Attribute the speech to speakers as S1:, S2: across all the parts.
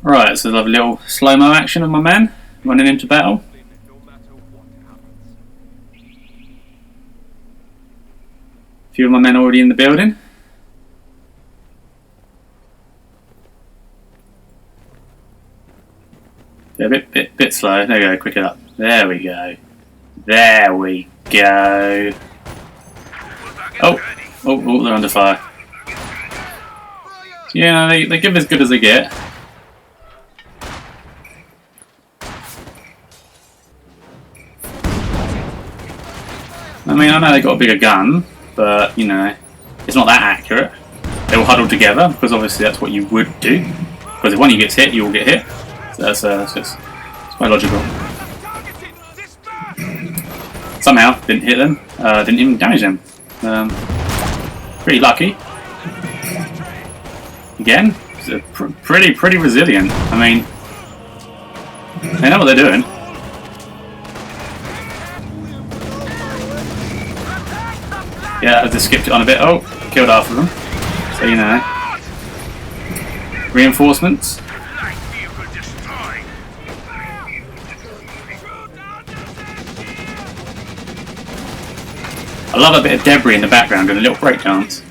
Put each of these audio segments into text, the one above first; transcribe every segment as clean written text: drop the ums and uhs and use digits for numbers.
S1: Right, so lovely little slow-mo action of my man running into battle. A few of my men already in the building. Yeah, a bit slow. There we go, quick it up. There we go. There we go. Oh, they're under fire. Yeah, they give as good as they get. I mean, I know they got a bigger gun, but, you know, it's not that accurate. They will huddle together, because obviously that's what you would do. Because if one of you gets hit, you will get hit. So that's quite logical. Somehow, didn't hit them. Didn't even damage them. Pretty lucky. Again, it's pretty resilient. I mean, they know what they're doing. Yeah, I just skipped it on a bit. Oh, killed half of them. So you know. Reinforcements. I love a bit of debris in the background and a little break dance.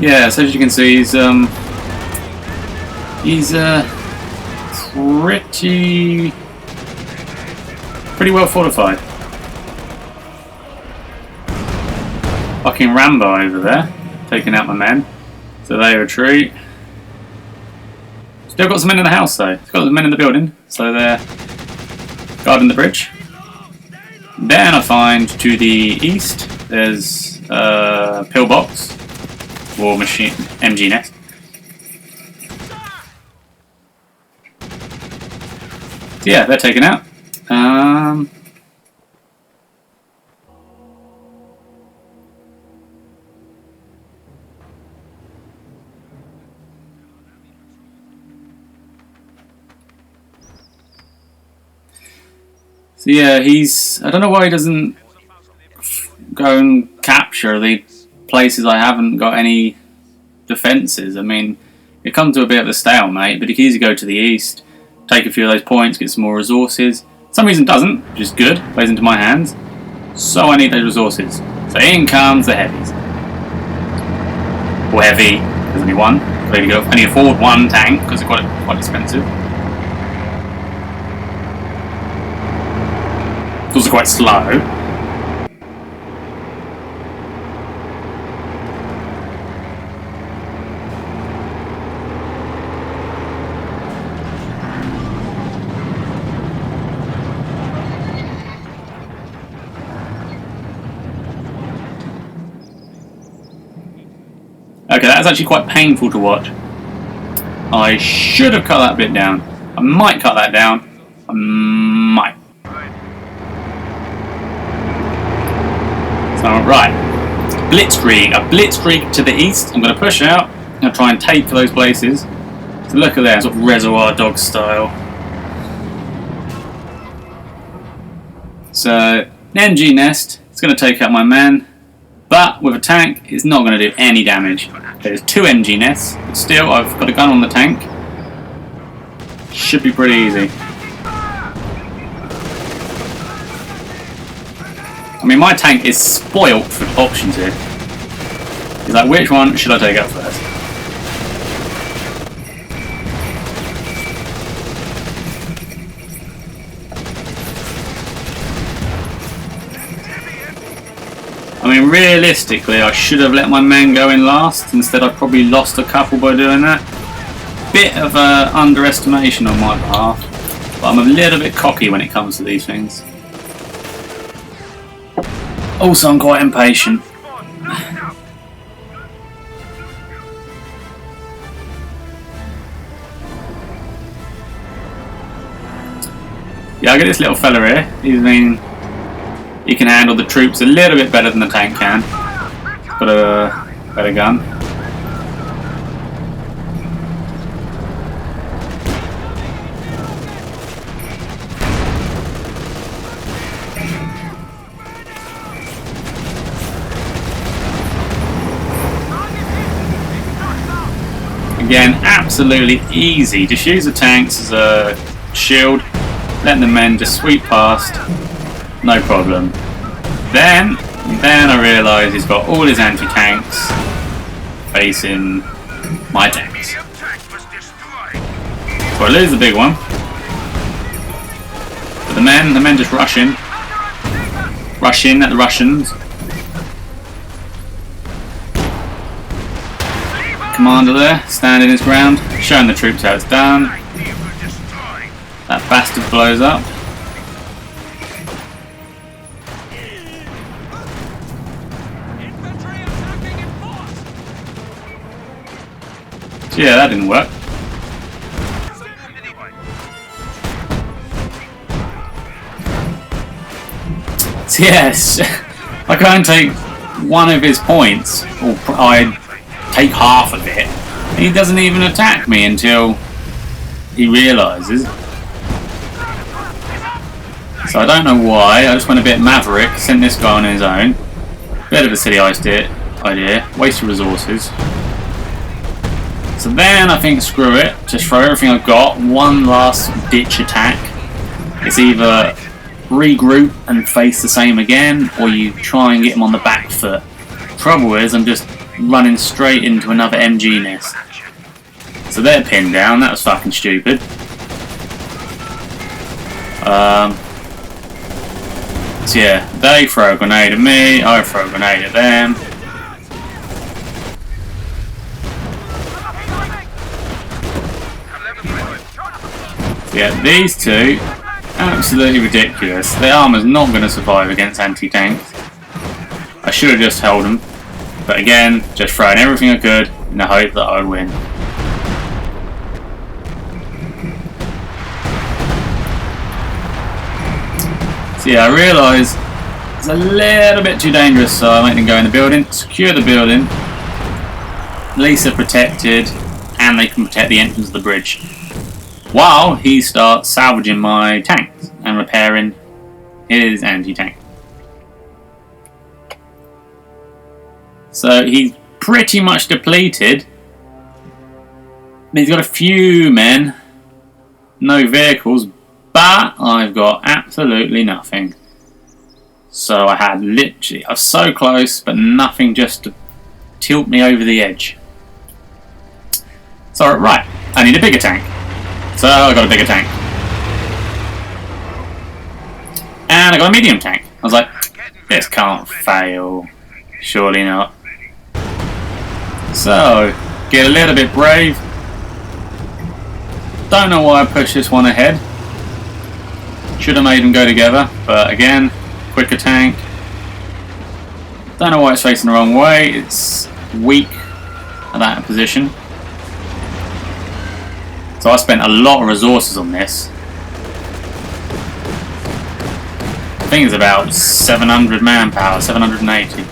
S1: Yeah, so as you can see, he's pretty well fortified. Fucking Rambo over there, taking out my men. So they retreat. Still got some men in the house though. Still got some men in the building, so they're guarding the bridge. Then I find to the east there's a pillbox. War machine, MG nest. So yeah, they're taken out. So yeah, I don't know why he doesn't go and capture the places I haven't got any defences. I mean, it comes to a bit of a stalemate, but he can easily go to the east, take a few of those points, get some more resources. For some reason doesn't, which is good, plays into my hands. So I need those resources. So in comes the heavies. Or heavy, there's only one. There you go. Only afford one tank, because they're quite expensive. It's also quite slow. Okay, that's actually quite painful to watch. I should have cut that bit down. I might cut that down. I might. So, right. Blitzkrieg. A blitzkrieg to the east. I'm going to push out. I'm going to try and take those places. So look at that, sort of Reservoir Dog style. So, an MG nest. It's going to take out my man. But with a tank, it's not going to do any damage. There's 2 MG nests, but still I've got a gun on the tank. Should be pretty easy. I mean, my tank is spoilt for options here. It's like, which one should I take out first? I mean, realistically, I should have let my men go in last. Instead, I've probably lost a couple by doing that. Bit of an underestimation on my behalf, but I'm a little bit cocky when it comes to these things. Also, I'm quite impatient. Yeah, I get this little fella here. He can handle the troops a little bit better than the tank can. Got a better gun. Again, absolutely easy. Just use the tanks as a shield. Let the men just sweep past. No problem. Then I realise he's got all his anti-tanks facing my tanks. So I lose the big one. But the men just rush in. Rush in at the Russians. Commander there, standing his ground, showing the troops how it's done. That bastard blows up. So yeah, that didn't work. So yes, I can't take one of his points, or I take half of it, and he doesn't even attack me until he realises. So I don't know why. I just went a bit maverick, sent this guy on his own. Bit of a silly idea, waste of resources. So then I think screw it, just throw everything I've got, one last ditch attack. It's either regroup and face the same again, or you try and get him on the back foot. Trouble is, I'm just running straight into another MG nest. So they're pinned down, that was fucking stupid. So yeah, they throw a grenade at me, I throw a grenade at them. So yeah, these two, absolutely ridiculous. The armour's not going to survive against anti-tanks. I should have just held them. But again, just throwing everything I could in the hope that I would win. So yeah, I realise it's a little bit too dangerous, so I make them go in the building, secure the building. At least they're protected, and they can protect the entrance of the bridge. While he starts salvaging my tanks and repairing his anti-tank. So he's pretty much depleted. He's got a few men, no vehicles, but I've got absolutely nothing. So I was so close, but nothing just to tilt me over the edge. So right, I need a bigger tank. So I got a bigger tank. And I got a medium tank. I was like, this can't fail. Surely not. So, get a little bit brave. Don't know why I pushed this one ahead. Should have made them go together, but again, quicker tank. Don't know why it's facing the wrong way. It's weak at that position. So I spent a lot of resources on this. I think it's about 700 manpower, 780.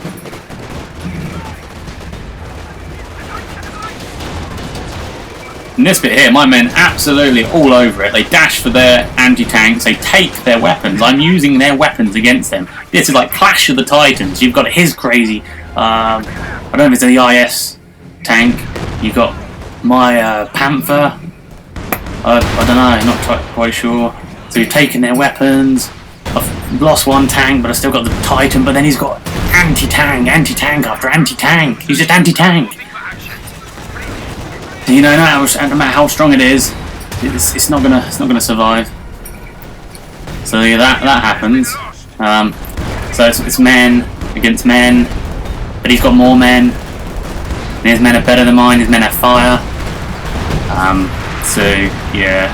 S1: In this bit here, my men absolutely all over it. They dash for their anti-tanks, they take their weapons. I'm using their weapons against them. This is like Clash of the Titans. You've got his crazy, I don't know if it's the IS tank. You've got my Panther. I don't know, not quite sure. So you've taken their weapons. I've lost one tank, but I've still got the Titan. But then he's got anti-tank after anti-tank. He's just anti-tank. You know, no matter how strong it is, it's not gonna survive. So yeah, that happens. So it's men against men, but he's got more men. And his men are better than mine. His men have fire. So yeah,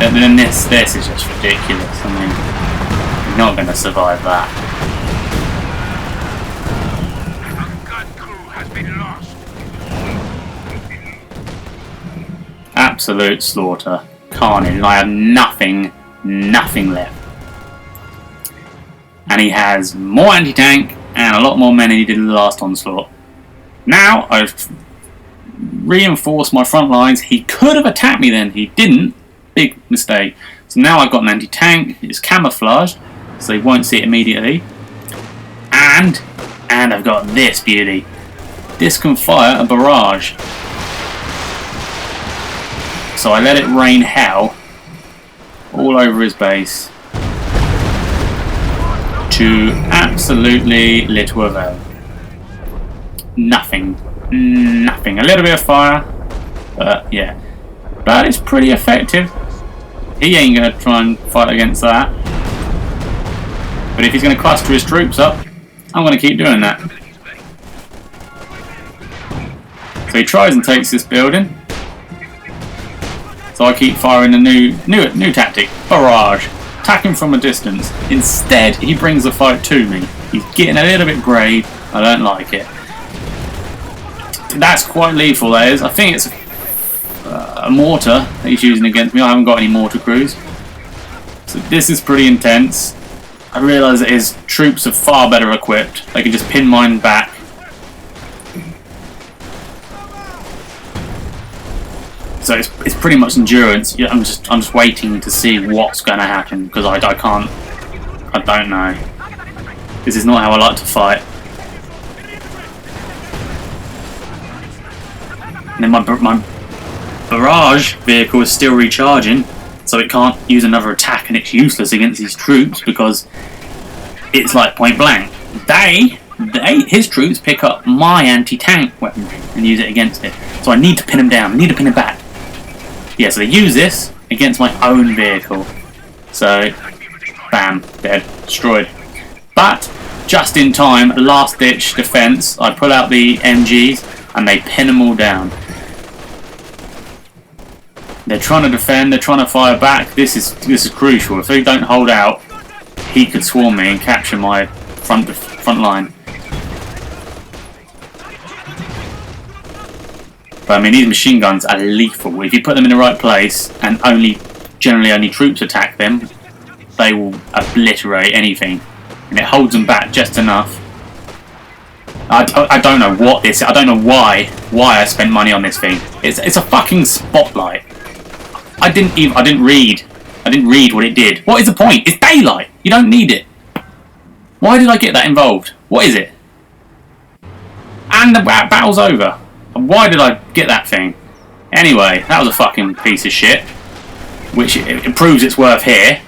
S1: and then this is just ridiculous. I mean, you're not going to survive that. Absolute slaughter, carnage, and I have nothing left. And he has more anti-tank and a lot more men than he did in the last onslaught. Now I've reinforced my front lines. He could have attacked me then, he didn't. Big mistake. So now I've got an anti-tank, it's camouflaged, so he won't see it immediately. And I've got this beauty. This can fire a barrage. So I let it rain hell all over his base to absolutely little avail. Nothing. Nothing. A little bit of fire, but yeah. But it's pretty effective. He ain't going to try and fight against that. But if he's going to cluster his troops up, I'm going to keep doing that. So he tries and takes this building. So I keep firing a new tactic, barrage, attacking from a distance. Instead, he brings the fight to me. He's getting a little bit brave. I don't like it. That's quite lethal, that is. I think it's a mortar that he's using against me. I haven't got any mortar crews. So this is pretty intense. I realise that his troops are far better equipped. They can just pin mine back. So it's pretty much endurance. I'm just waiting to see what's going to happen because I don't know. This is not how I like to fight. And then my barrage vehicle is still recharging, so it can't use another attack, and it's useless against these troops because it's like point blank. His troops pick up my anti-tank weaponry and use it against it. So I need to pin him down. I need to pin him back. Yeah, so they use this against my own vehicle. So, bam, dead, destroyed. But just in time, last-ditch defense. I pull out the MGs and they pin them all down. They're trying to defend. They're trying to fire back. This is crucial. If they don't hold out, he could swarm me and capture my front line. But I mean, these machine guns are lethal. If you put them in the right place and generally only troops attack them, they will obliterate anything, and it holds them back just enough. I don't know what this. I don't know why I spent money on this thing. It's a fucking spotlight. I didn't read what it did. What is the point? It's daylight. You don't need it. Why did I get that involved? What is it? And the battle's over. Why did I get that thing? Anyway, that was a fucking piece of shit. Which it proves its worth here.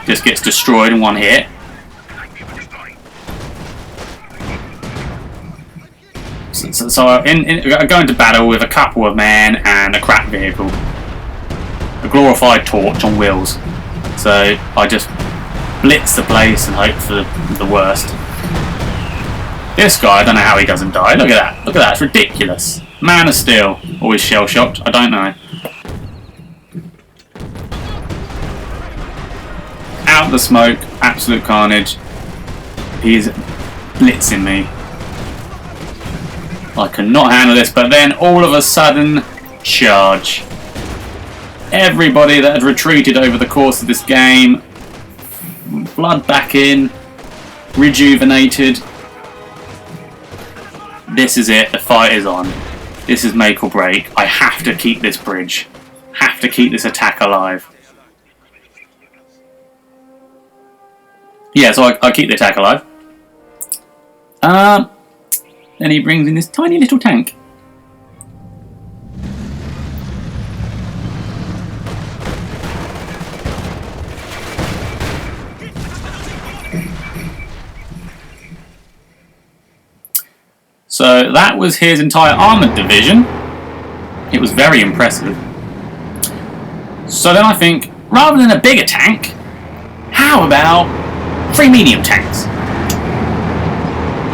S1: Just gets destroyed in one hit. So I go into battle with a couple of men and a crap vehicle. A glorified torch on wheels. So I just blitz the place and hope for the worst. This guy, I don't know how he doesn't die. Look at that. Look at that. It's ridiculous. Man of Steel. Always shell-shocked. I don't know. Out the smoke. Absolute carnage. He's blitzing me. I cannot handle this, but then all of a sudden, charge. Everybody that had retreated over the course of this game, blood back in, rejuvenated. This is it, the fight is on. This is make or break. I have to keep this bridge. Have to keep this attack alive. Yeah, so I keep the attack alive. Then he brings in this tiny little tank. So that was his entire armoured division. It was very impressive. So then I think, rather than a bigger tank, how about 3 medium tanks?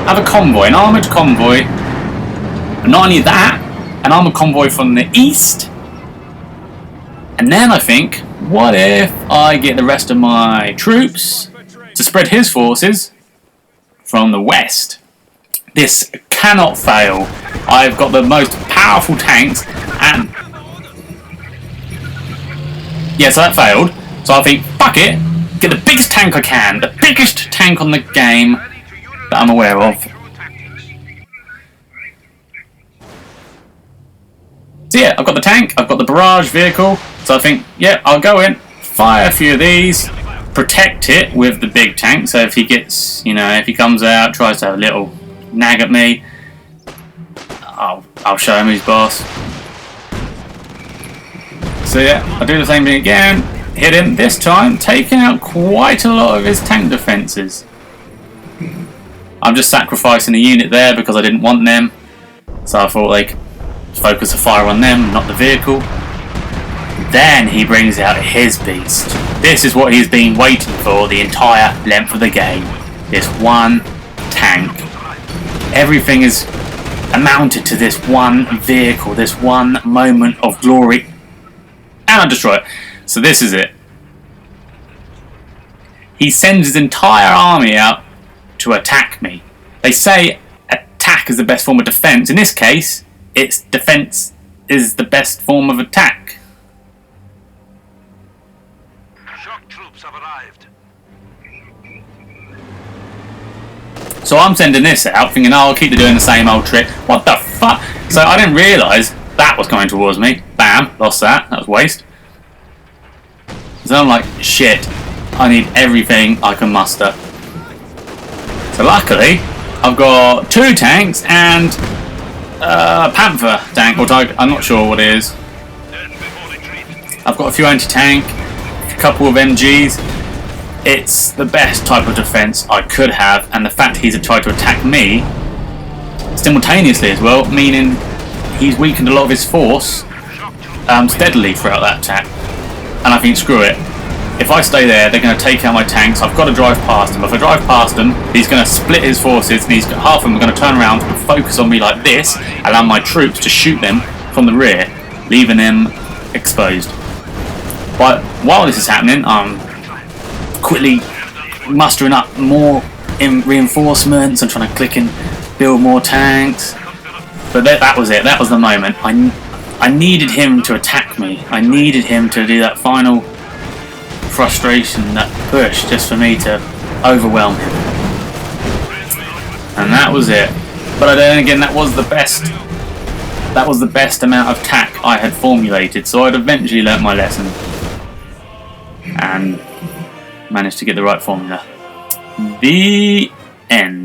S1: Have a convoy, an armoured convoy. But not only that, an armoured convoy from the east. And then I think, what if I get the rest of my troops to spread his forces from the west? This cannot fail. I've got the most powerful tanks and... Yeah, so that failed. So I think, fuck it, get the biggest tank I can. The biggest tank on the game that I'm aware of. So yeah, I've got the tank, I've got the barrage vehicle. So I think, yeah, I'll go in, fire a few of these, protect it with the big tank. So if he gets, if he comes out, tries to have a little nag at me, I'll show him who's boss. So yeah, I do the same thing again. Hit him, this time taking out quite a lot of his tank defences. I'm just sacrificing a unit there because I didn't want them. So I thought like, focus the fire on them, not the vehicle. Then he brings out his beast. This is what he's been waiting for the entire length of the game. This one tank. Everything is amounted to this one vehicle, this one moment of glory. And I destroy it. So this is it. He sends his entire army out to attack me. They say attack is the best form of defense. In this case, it's defense is the best form of attack.
S2: Shock troops have arrived.
S1: So I'm sending this out, thinking, oh, I'll keep doing the same old trick. What the fuck? So I didn't realise that was coming towards me. Bam, lost that. That was waste. So I'm like, shit, I need everything I can muster. So luckily, I've got 2 tanks and a Panther tank, or Tiger, I'm not sure what it is. I've got a few anti-tank, a couple of MGs. It's the best type of defense I could have, and the fact he's tried to attack me simultaneously as well, meaning he's weakened a lot of his force steadily throughout that attack. And I think, screw it. If I stay there, they're going to take out my tanks. I've got to drive past him. If I drive past him, he's going to split his forces, and half of them are going to turn around and focus on me like this, allow my troops to shoot them from the rear, leaving them exposed. But while this is happening, I'm quickly mustering up more reinforcements and trying to click and build more tanks. But that was it. That was the moment. I needed him to attack me. I needed him to do that final frustration, that push, just for me to overwhelm him. And that was it. But then again, that was the best amount of attack I had formulated, so I'd eventually learnt my lesson and managed to get the right formula. The end.